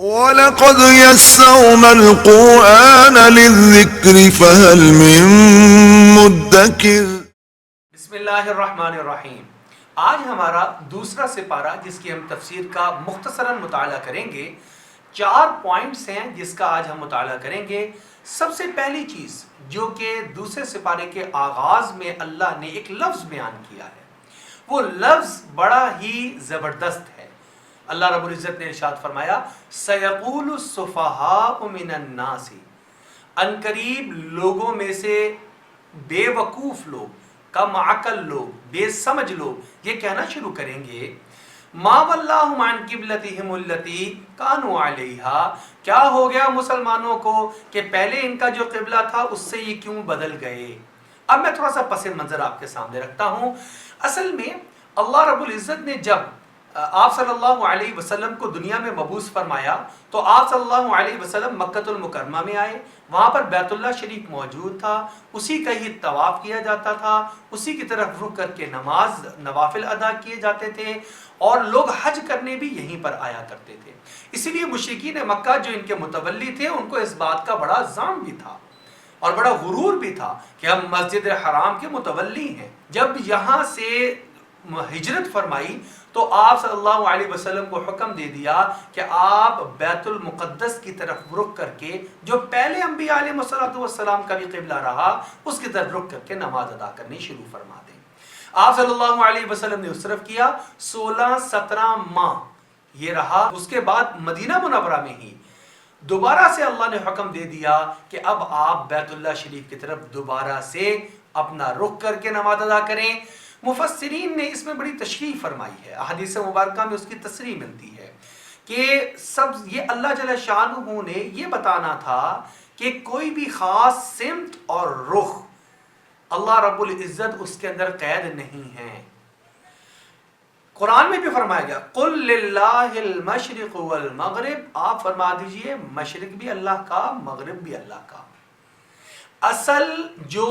وَلَقَدْ يَسَّرْنَا الْقُرْآنَ لِلذِّكْرِ فَهَلْ مِن مُّدَّكِرٍ۔ بسم اللہ الرحمن الرحیم۔ آج ہمارا دوسرا سپارہ جس کی ہم تفسیر کا مختصراً مطالعہ کریں گے، 4 پوائنٹس ہیں جس کا آج ہم مطالعہ کریں گے۔ سب سے پہلی چیز جو کہ دوسرے سپارے کے آغاز میں اللہ نے ایک لفظ بیان کیا ہے، وہ لفظ بڑا ہی زبردست ہے۔ اللہ رب العزت نے ارشاد فرمایا سَيَقُولُ السُّفَهَاءُ مِنَ النَّاسِ، عنقریب لوگوں میں سے بے وقوف لوگ، کم عقل لوگ، بے سمجھ لوگ یہ کہنا شروع کریں گے ما وَلَّاهُمْ عَنْ قِبْلَتِهِمُ الَّتِي كَانُوا عَلَيْهَا، کیا ہو گیا مسلمانوں کو کہ پہلے ان کا جو قبلہ تھا اس سے یہ کیوں بدل گئے۔ اب میں تھوڑا سا پس منظر آپ کے سامنے رکھتا ہوں۔ اصل میں اللہ رب العزت نے جب آپ صلی اللہ علیہ وسلم کو دنیا میں مبعوث فرمایا تو آپ صلی اللہ علیہ وسلم مکۃ المکرمہ میں آئے، وہاں پر بیت اللہ شریف موجود تھا، اسی کا ہی طواف کیا جاتا تھا، اسی کی طرف رخ کر کے نماز نوافل ادا کیے جاتے تھے، اور لوگ حج کرنے بھی یہیں پر آیا کرتے تھے۔ اسی لیے مشرکین مکہ جو ان کے متولی تھے ان کو اس بات کا بڑا ذعن بھی تھا اور بڑا غرور بھی تھا کہ ہم مسجد حرام کے متولی ہیں۔ جب یہاں سے ہجرت فرمائی تو آپ صلی اللہ علیہ وسلم کو حکم دے دیا کہ آپ بیت المقدس کی طرف رخ کر کے، جو پہلے انبیاء علیہ السلام کا بھی قبلہ رہا، اس کی طرف رخ کر کے نماز ادا کرنی شروع فرما دیں۔ آپ صلی اللہ علیہ وسلم نے اس طرف کیا، 16-17 ماہ یہ رہا۔ اس کے بعد مدینہ منورہ میں ہی دوبارہ سے اللہ نے حکم دے دیا کہ اب آپ بیت اللہ شریف کی طرف دوبارہ سے اپنا رخ کر کے نماز ادا کریں۔ مفسرین نے اس میں بڑی تشریح فرمائی ہے، احادیث مبارکہ میں اس کی تصریح ملتی ہے کہ یہ اللہ جل شانہ نے یہ بتانا تھا کہ کوئی بھی خاص سمت اور رخ اللہ رب العزت اس کے اندر قید نہیں ہے۔ قرآن میں بھی فرمایا گیا قُلْ لِلَّهِ الْمَشْرِقُ وَالْمَغْرِبُ، آپ فرما دیجئے مشرق بھی اللہ کا، مغرب بھی اللہ کا۔ اصل جو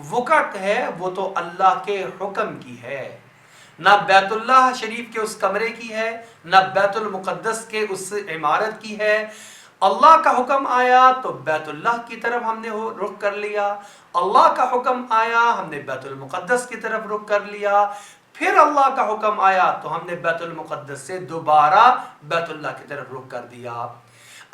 وقت ہے وہ تو اللہ کے حکم کی ہے، نہ بیت اللہ شریف کے اس کمرے کی ہے، نہ بیت المقدس کے اس عمارت کی ہے۔ اللہ کا حکم آیا تو بیت اللہ کی طرف ہم نے رخ کر لیا، اللہ کا حکم آیا ہم نے بیت المقدس کی طرف رخ کر لیا، پھر اللہ کا حکم آیا تو ہم نے بیت المقدس سے دوبارہ بیت اللہ کی طرف رخ کر دیا۔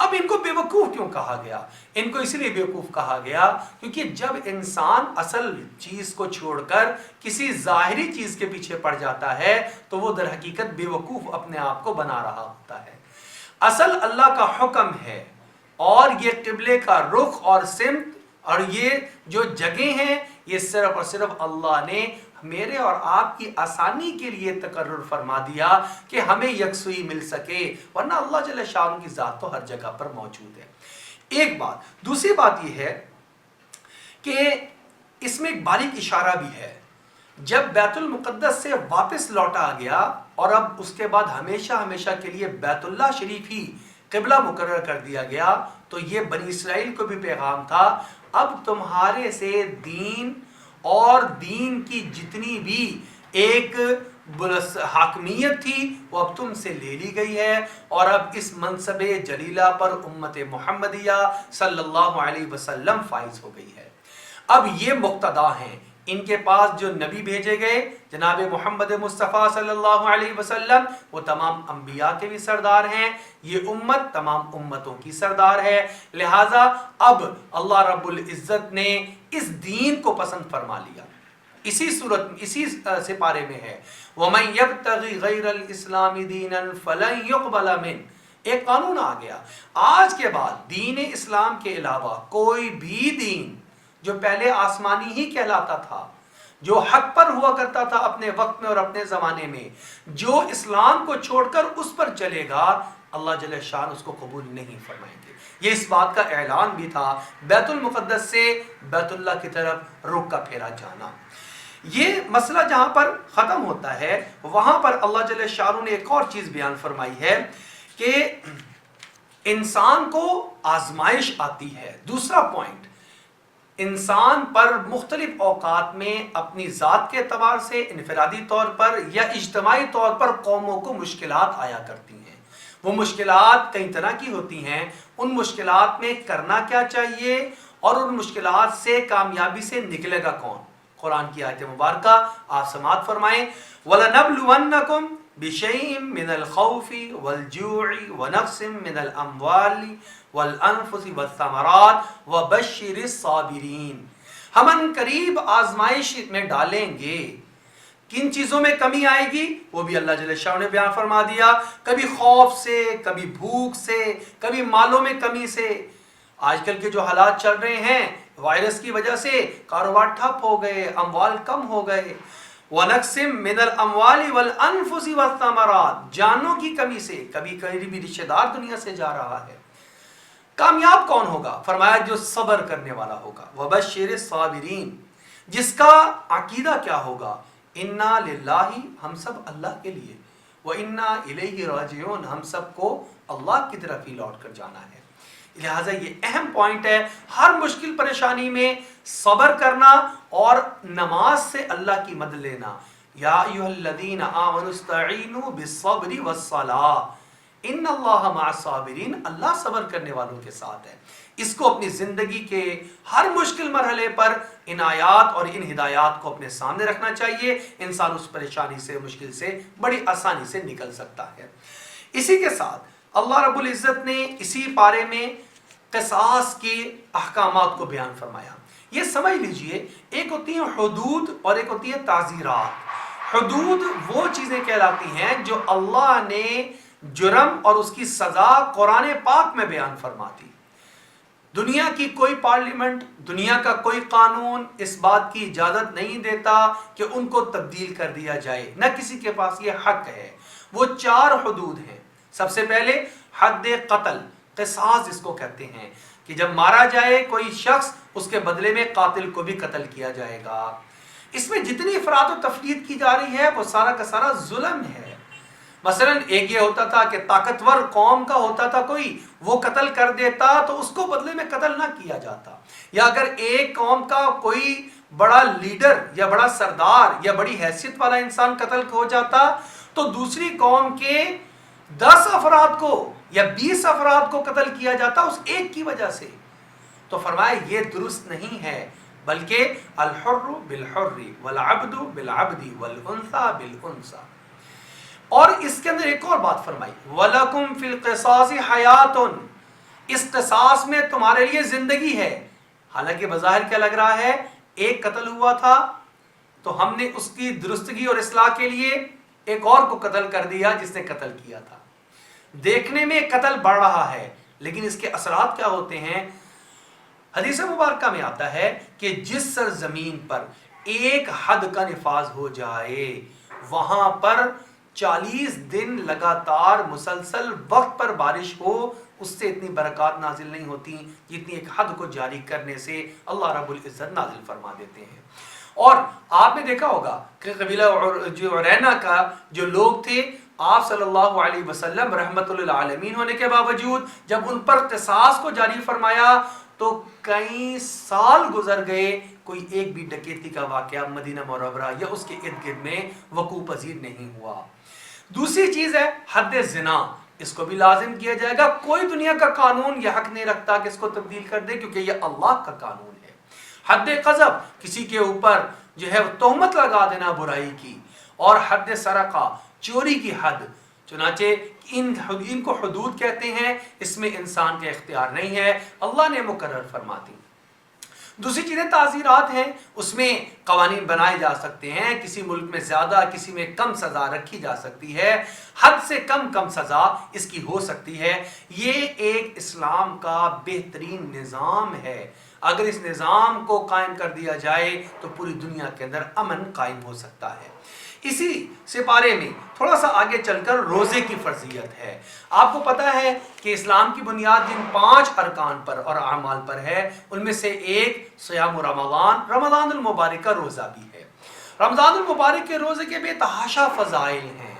اب ان کو بے وقوف کیوں کہا گیا؟ ان کو اس لیے بے وقوف کہا گیا کیونکہ جب انسان اصل چیز کو چھوڑ کر کسی ظاہری چیز کے پیچھے پڑ جاتا ہے تو وہ در حقیقت بے وقوف اپنے آپ کو بنا رہا ہوتا ہے۔ اصل اللہ کا حکم ہے، اور یہ قبلے کا رخ اور سمت اور یہ جو جگہیں ہیں یہ صرف اور صرف اللہ نے میرے اور آپ کی آسانی کے لیے تقرر فرما دیا کہ ہمیں یکسوئی مل سکے، ورنہ اللہ جل شانہ کی ذات تو ہر جگہ پر موجود ہے۔ ایک بات۔ دوسری بات یہ ہے کہ اس میں ایک باریک اشارہ بھی ہے، جب بیت المقدس سے واپس لوٹا گیا اور اب اس کے بعد ہمیشہ ہمیشہ کے لیے بیت اللہ شریف ہی قبلہ مقرر کر دیا گیا، تو یہ بنی اسرائیل کو بھی پیغام تھا اب تمہارے سے دین اور دین کی جتنی بھی ایک حاکمیت تھی وہ اب تم سے لے لی گئی ہے، اور اب اس منصب جلیلہ پر امت محمدیہ صلی اللہ علیہ وسلم فائز ہو گئی ہے۔ اب یہ مقتدا ہیں، ان کے پاس جو نبی بھیجے گئے جناب محمد مصطفیٰ صلی اللہ علیہ وسلم، وہ تمام انبیاء کے بھی سردار ہیں، یہ امت تمام امتوں کی سردار ہے، لہٰذا اب اللہ رب العزت نے اس دین کو پسند فرما لیا۔ اسی صورت اسی سپارے میں ہے وَمَنْ يَبْتَغِ غَيْرَ الْإِسْلَامِ دِينًا فَلَنْ يُقْبَلَ مِنْهُ، ایک قانون آ گیا، آج کے بعد دین اسلام کے علاوہ کوئی بھی دین جو پہلے آسمانی ہی کہلاتا تھا، جو حق پر ہوا کرتا تھا اپنے وقت میں اور اپنے زمانے میں، جو اسلام کو چھوڑ کر اس پر چلے گا اللہ جل شان اس کو قبول نہیں فرمائیں گے۔ یہ اس بات کا اعلان بھی تھا، بیت المقدس سے بیت اللہ کی طرف رخ کا پھیرا جانا۔ یہ مسئلہ جہاں پر ختم ہوتا ہے وہاں پر اللہ جل شانہ نے ایک اور چیز بیان فرمائی ہے کہ انسان کو آزمائش آتی ہے۔ دوسرا پوائنٹ، انسان پر مختلف اوقات میں اپنی ذات کے اعتبار سے انفرادی طور پر یا اجتماعی طور پر قوموں کو مشکلات آیا کرتی ہیں، وہ مشکلات کئی طرح کی ہوتی ہیں، ان مشکلات میں کرنا کیا چاہیے اور ان مشکلات سے کامیابی سے نکلے گا کون؟ قرآن کی آیت مبارکہ آپ سماعت فرمائیں، وَلَنَبْلُوَنَّكُمْ بِشَيْءٍ مِّنَ الْخَوْفِ وَالْجُوعِ وَنَقْصٍ مِّنَ الْأَمْوَالِ وَالْأَنفُسِ وَالثَّمَرَاتِ وَبَشِّرِ الصَّابِرِينَ۔ ہم ان قریب آزمائش میں ڈالیں گے۔ کن چیزوں میں کمی آئے گی وہ بھی اللہ جل شاہ نے بیان فرما دیا، کبھی خوف سے، کبھی بھوک سے، کبھی مالوں میں کمی سے۔ آج کل کے جو حالات چل رہے ہیں وائرس کی وجہ سے کاروبار ٹھپ ہو گئے، اموال کم ہو گئے۔ وَنَقْصٍ مِّنَ الْأَمْوَالِ وَالْأَنفُسِ وَالثَّمَرَاتِ، جانوں کی کمی سے، کبھی قریبی رشتہ دار دنیا سے جا رہا ہے۔ کامیاب کون ہوگا؟ فرمایا جو صبر کرنے والا ہوگا۔ وَبَشِّرِ الصَّابِرِينَ، جس کا عقیدہ کیا ہوگا؟ اِنَّا لِلَّهِ، ہم سب اللہ کے لیے، وَإِنَّا إِلَيْهِ رَاجِعُونَ، ہم سب کو اللہ کی طرف ہی لوٹ کر جانا ہے۔ لہٰذا یہ اہم پوائنٹ ہے، ہر مشکل پریشانی میں صبر کرنا اور نماز سے اللہ کی مدد لینا۔ یا ایھا الذین آمنوا استعینوا بالصبر والصلاۃ ان اللہ مع الصابرین، اللہ صبر کرنے والوں کے ساتھ ہے۔ اس کو اپنی زندگی کے ہر مشکل مرحلے پر ان آیات اور ان ہدایات کو اپنے سامنے رکھنا چاہیے، انسان اس پریشانی سے، مشکل سے بڑی آسانی سے نکل سکتا ہے۔ اسی کے ساتھ اللہ رب العزت نے اسی پارے میں قصاص کے احکامات کو بیان فرمایا۔ یہ سمجھ لیجئے، ایک ہوتی ہیں حدود اور ایک ہوتی ہیں تعزیرات۔ حدود وہ چیزیں کہلاتی ہیں جو اللہ نے جرم اور اس کی سزا قرآن پاک میں بیان فرماتی۔ دنیا کی کوئی پارلیمنٹ، دنیا کا کوئی قانون اس بات کی اجازت نہیں دیتا کہ ان کو تبدیل کر دیا جائے، نہ کسی کے پاس یہ حق ہے۔ وہ 4 حدود ہیں۔ سب سے پہلے حد قتل، قصاص جس کو کہتے ہیں، کہ جب مارا جائے کوئی شخص اس کے بدلے میں قاتل کو بھی قتل کیا جائے گا۔ اس میں جتنی افراط و تفریط کی جا رہی ہے وہ سارا کا سارا ظلم ہے۔ مثلا ایک یہ ہوتا تھا کہ طاقتور قوم کا ہوتا تھا کوئی، وہ قتل کر دیتا تو اس کو بدلے میں قتل نہ کیا جاتا، یا اگر ایک قوم کا کوئی بڑا لیڈر یا بڑا سردار یا بڑی حیثیت والا انسان قتل ہو جاتا تو دوسری قوم کے 10 افراد کو یا 20 افراد کو قتل کیا جاتا اس ایک کی وجہ سے۔ تو فرمایا یہ درست نہیں ہے، بلکہ الحر بالحر والعبد بالعبد والانثى بالانثى۔ اور اس کے اندر ایک اور بات فرمائی، وَلَكُمْ فِي الْقِصَاصِ حَيَاتٌ، اس قصاص میں تمہارے لیے زندگی ہے۔ حالانکہ بظاہر کیا لگ رہا ہے، ایک قتل ہوا تھا تو ہم نے اس کی درستگی اور اصلاح کے لیے ایک اور کو قتل کر دیا جس نے قتل کیا تھا۔ دیکھنے میں قتل بڑھ رہا ہے لیکن اس کے اثرات کیا ہوتے ہیں؟ حدیث مبارکہ میں آتا ہے کہ جس سرزمین پر ایک حد کا نفاذ ہو جائے وہاں پر 40 دن لگاتار مسلسل وقت پر بارش ہو، اس سے اتنی برکات نازل نہیں ہوتی جتنی ایک حد کو جاری کرنے سے اللہ رب العزت نازل فرما دیتے ہیں۔ اور آپ نے دیکھا ہوگا کہ قبیلہ جو عرینہ کا جو لوگ تھے، آپ صلی اللہ علیہ وسلم رحمت للعالمین ہونے کے باوجود جب ان پر قصاص کو جاری فرمایا تو کئی سال گزر گئے، کوئی ایک بھی ڈکیتی کا واقعہ مدینہ منورہ یا اس کے ارد گرد میں وقوع پذیر نہیں ہوا۔ دوسری چیز ہے حد زنا، اس کو بھی لازم کیا جائے گا۔ کوئی دنیا کا قانون یہ حق نہیں رکھتا کہ اس کو تبدیل کر دے، کیونکہ یہ اللہ کا قانون ہے۔ حد قذف، کسی کے اوپر جو ہے تہمت لگا دینا برائی کی، اور حد سرقہ، چوری کی حد، چنانچہ ان کو حدود کہتے ہیں، اس میں انسان کے اختیار نہیں ہے، اللہ نے مقرر فرما دی۔ دوسری چیزیں تعزیرات ہیں، اس میں قوانین بنائے جا سکتے ہیں، کسی ملک میں زیادہ کسی میں کم سزا رکھی جا سکتی ہے، حد سے کم سزا اس کی ہو سکتی ہے۔ یہ ایک اسلام کا بہترین نظام ہے۔ اگر اس نظام کو قائم کر دیا جائے تو پوری دنیا کے اندر امن قائم ہو سکتا ہے۔ اسی سپارے میں تھوڑا سا آگے چل کر روزے کی فرضیت ہے۔ آپ کو پتا ہے کہ اسلام کی بنیاد جن 5 ارکان پر اور اعمال پر ہے ان میں سے ایک صیام رمضان، رمضان المبارک کا روزہ بھی ہے۔ رمضان المبارک کے روزے کے بے تحاشا فضائل ہیں۔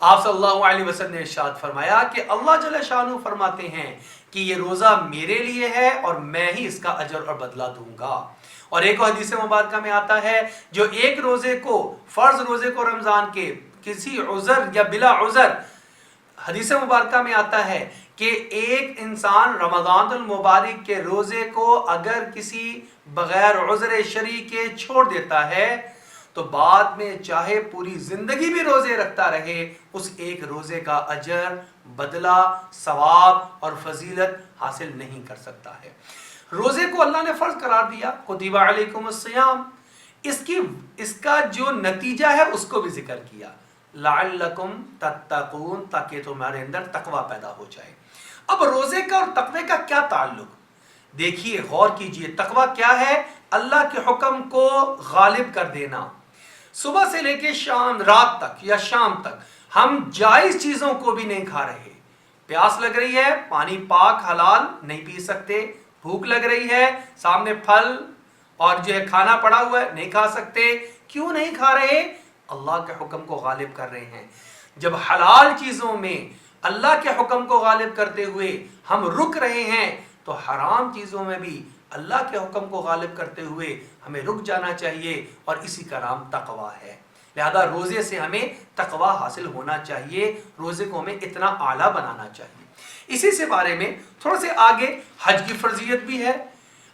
آپ صلی اللہ علیہ وسلم نے ارشاد فرمایا کہ اللہ جل شانہ فرماتے ہیں کہ یہ روزہ میرے لیے ہے اور میں ہی اس کا اجر اور بدلہ دوں گا۔ اور ایک حدیث مبارکہ میں آتا ہے جو ایک روزے کو، فرض روزے کو رمضان کے کسی عذر یا بلا عذر حدیث مبارکہ میں آتا ہے کہ ایک انسان رمضان المبارک کے روزے کو اگر کسی بغیر عذر شرعی کے چھوڑ دیتا ہے تو بعد میں چاہے پوری زندگی بھی روزے رکھتا رہے، اس ایک روزے کا اجر، بدلہ، ثواب اور فضیلت حاصل نہیں کر سکتا ہے۔ روزے کو اللہ نے فرض قرار دیا، کتب علیکم الصیام، اس کا جو نتیجہ ہے اس کو بھی ذکر کیا، لعلکم تتقون، تاکہ تمہارے اندر تقوی پیدا ہو جائے۔ اب روزے کا اور تقوی کا کیا تعلق؟ دیکھیے، غور کیجئے، تقوی کیا ہے؟ اللہ کے حکم کو غالب کر دینا۔ صبح سے لے کے رات تک یا شام تک ہم جائز چیزوں کو بھی نہیں کھا رہے۔ پیاس لگ رہی ہے، پانی پاک حلال نہیں پی سکتے، بھوک لگ رہی ہے، سامنے پھل اور جو ہے کھانا پڑا ہوا ہے، نہیں کھا سکتے۔ کیوں نہیں کھا رہے؟ اللہ کے حکم کو غالب کر رہے ہیں۔ جب حلال چیزوں میں اللہ کے حکم کو غالب کرتے ہوئے ہم رک رہے ہیں تو حرام چیزوں میں بھی اللہ کے حکم کو غالب کرتے ہوئے ہمیں رک جانا چاہیے، اور اسی کا نام تقوی ہے۔ لہذا روزے سے ہمیں تقوی حاصل ہونا چاہیے، روزے کو ہمیں اتنا اعلیٰ بنانا چاہیے۔ اسی سے بارے میں تھوڑا سے آگے حج کی فرضیت بھی ہے۔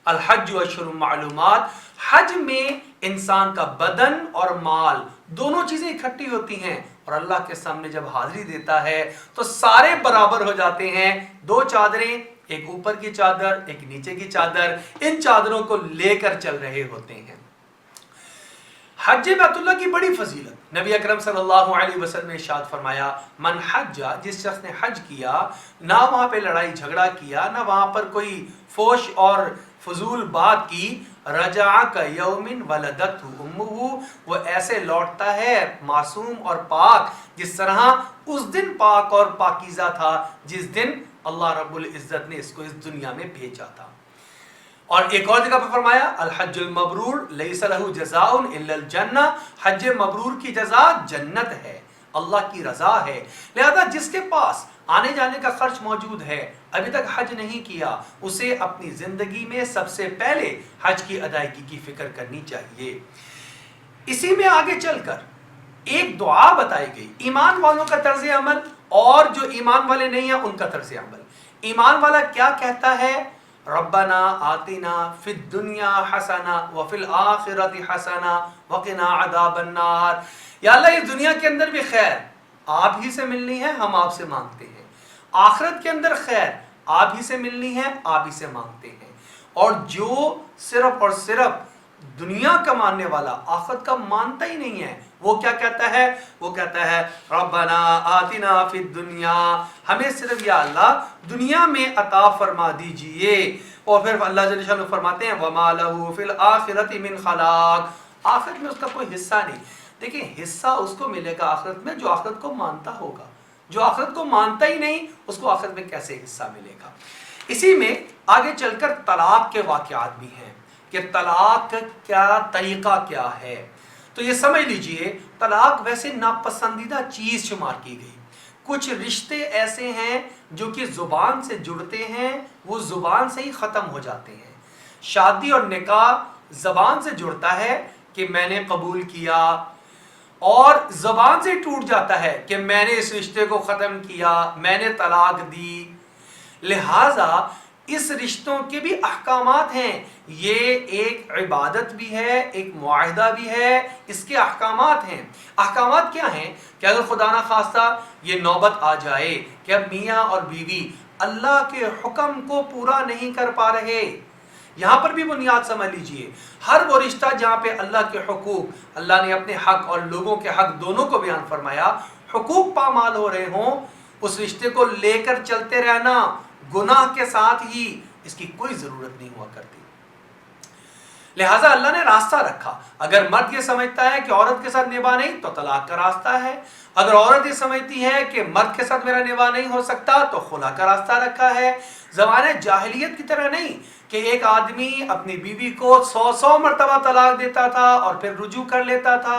الحج اشہر معلومات، حج میں انسان کا بدن اور مال دونوں چیزیں اکٹھی ہوتی ہیں، اور اللہ کے سامنے جب حاضری دیتا ہے تو سارے برابر ہو جاتے ہیں۔ دو چادریں، ایک اوپر کی چادر، ایک نیچے کی چادر، ان چادروں کو لے کر چل رہے ہوتے ہیں۔ حج بیت اللہ کی بڑی فضیلت، نبی اکرم صلی اللہ علیہ وسلم نے ارشاد فرمایا، من حج، جس شخص نے حج کیا، نہ وہاں پہ لڑائی جھگڑا کیا، نہ وہاں پر کوئی فوش اور فضول بات کی، رجع کیوم ولدتہ امہ، وہ ایسے لوٹتا ہے معصوم اور پاک جس طرح اس دن پاک اور پاکیزہ تھا جس دن اللہ رب العزت نے اس کو اس دنیا میں بھیجا تھا۔ اور ایک اور جگہ پر فرمایا، الحج المبرور لیس لہ جزاء الا الجنہ، حج مبرور کی جزا جنت ہے، اللہ کی رضا ہے۔ لہذا جس کے پاس آنے جانے کا خرچ موجود ہے، ابھی تک حج نہیں کیا، اسے اپنی زندگی میں سب سے پہلے حج کی ادائیگی کی فکر کرنی چاہیے۔ اسی میں آگے چل کر ایک دعا بتائی گئی، ایمان والوں کا طرز عمل اور جو ایمان والے نہیں ہیں ان کا طرز عمل۔ ایمان والا کیا کہتا ہے؟ ربنا آتنا فی الدنیا حسنہ وفی الآخرۃ حسنہ وقنا عذاب النار، یا اللہ اس دنیا کے اندر بھی خیر آپ ہی سے ملنی ہے، ہم آپ سے مانگتے ہیں، آخرت کے اندر خیر آپ ہی سے ملنی ہے، آپ ہی سے مانگتے ہیں۔ اور جو صرف اور صرف دنیا کا ماننے والا آخرت کا مانتا ہی نہیں ہے، وہ کیا کہتا ہے؟ وہ کہتا ہے ربنا آتنا فی الدنیا، ہمیں صرف یا اللہ دنیا میں عطا فرما دیجئے۔ اور پھر اللہ جل شانہ فرماتے ہیں وما لہ فی الآخرۃ من خلاق، آخرت میں اس کا کوئی حصہ نہیں۔ دیکھیں، حصہ اس کو ملے گا آخرت میں جو آخرت کو مانتا ہوگا، جو آخرت کو مانتا ہی نہیں اس کو آخرت میں کیسے حصہ ملے گا۔ اسی میں آگے چل کر طلاق کے واقعات بھی ہیں کہ طلاق کیا طریقہ کیا ہے۔ تو یہ سمجھ لیجئے، طلاق ویسے ناپسندیدہ چیز شمار کی گئی۔ کچھ رشتے ایسے ہیں جو کہ زبان سے جڑتے ہیں، وہ زبان سے ہی ختم ہو جاتے ہیں۔ شادی اور نکاح زبان سے جڑتا ہے کہ میں نے قبول کیا، اور زبان سے ٹوٹ جاتا ہے کہ میں نے اس رشتے کو ختم کیا، میں نے طلاق دی۔ لہٰذا اس رشتوں کے بھی احکامات ہیں، یہ ایک عبادت بھی ہے، ایک معاہدہ بھی ہے، اس کے احکامات ہیں۔ احکامات کیا ہیں؟ کہ اگر خدا نہ خواستہ یہ نوبت آ جائے کہ اب میاں اور بیوی اللہ کے حکم کو پورا نہیں کر پا رہے، یہاں پر بھی بنیاد سمجھ لیجئے، ہر وہ رشتہ جہاں پہ اللہ کے حقوق، اللہ نے اپنے حق اور لوگوں کے حق دونوں کو بیان فرمایا، حقوق پامال ہو رہے ہوں، اس رشتے کو لے کر چلتے رہنا گناہ کے ساتھ ہی، اس کی کوئی ضرورت نہیں ہوا کرتی۔ لہٰذا اللہ نے راستہ رکھا، اگر مرد یہ سمجھتا ہے کہ عورت کے ساتھ نباہ نہیں تو طلاق کا راستہ ہے، اگر عورت یہ سمجھتی ہے کہ مرد کے ساتھ میرا نباہ نہیں ہو سکتا تو خلا کا راستہ رکھا ہے۔ زمانہ جاہلیت کی طرح نہیں کہ ایک آدمی اپنی بیوی کو 100 مرتبہ طلاق دیتا تھا اور پھر رجوع کر لیتا تھا،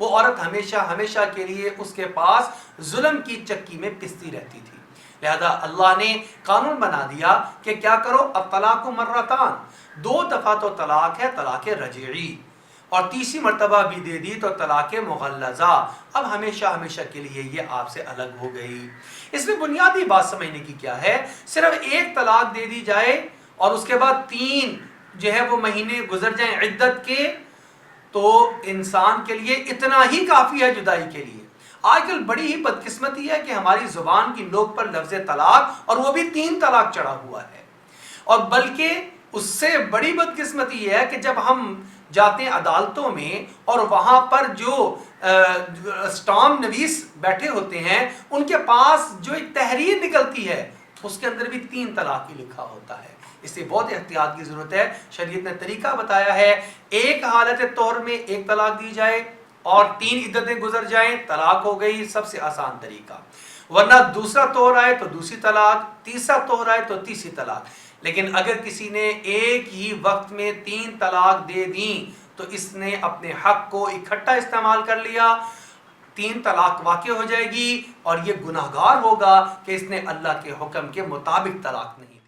وہ عورت ہمیشہ ہمیشہ کے لیے اس کے پاس ظلم کی چکی میں پستی رہتی تھی۔ لہذا اللہ نے قانون بنا دیا کہ کیا کرو، الطلاق مرتان، 2 دفعہ تو طلاق ہے، طلاق رجعی، اور تیسری مرتبہ بھی دے دی تو طلاق مغلظہ، اب ہمیشہ ہمیشہ کے لیے یہ آپ سے الگ ہو گئی۔ اس میں بنیادی بات سمجھنے کی کیا ہے، صرف ایک طلاق دے دی جائے اور اس کے بعد 3 جو ہے وہ مہینے گزر جائیں عدت کے، تو انسان کے لیے اتنا ہی کافی ہے جدائی کے لیے۔ آج کل بڑی ہی بدقسمتی ہے کہ ہماری زبان کی نوک پر لفظ طلاق، اور وہ بھی 3 طلاق چڑھا ہوا ہے، اور بلکہ اس سے بڑی بدقسمتی یہ ہے کہ جب ہم جاتے ہیں عدالتوں میں اور وہاں پر جو اسٹامپ نویس بیٹھے ہوتے ہیں ان کے پاس جو ایک تحریر نکلتی ہے اس کے اندر بھی 3 طلاق ہی لکھا ہوتا ہے۔ اس سے بہت احتیاط کی ضرورت ہے۔ شریعت نے طریقہ بتایا ہے، ایک حالت طور میں 1 طلاق دی جائے اور 3 عدتیں گزر جائیں، طلاق ہو گئی، سب سے آسان طریقہ۔ ورنہ دوسرا طور آئے تو دوسری طلاق، تیسرا طور آئے تو تیسری طلاق۔ لیکن اگر کسی نے ایک ہی وقت میں 3 طلاق دے دیں تو اس نے اپنے حق کو اکٹھا استعمال کر لیا، 3 طلاق واقع ہو جائے گی، اور یہ گناہگار ہوگا کہ اس نے اللہ کے حکم کے مطابق طلاق نہیں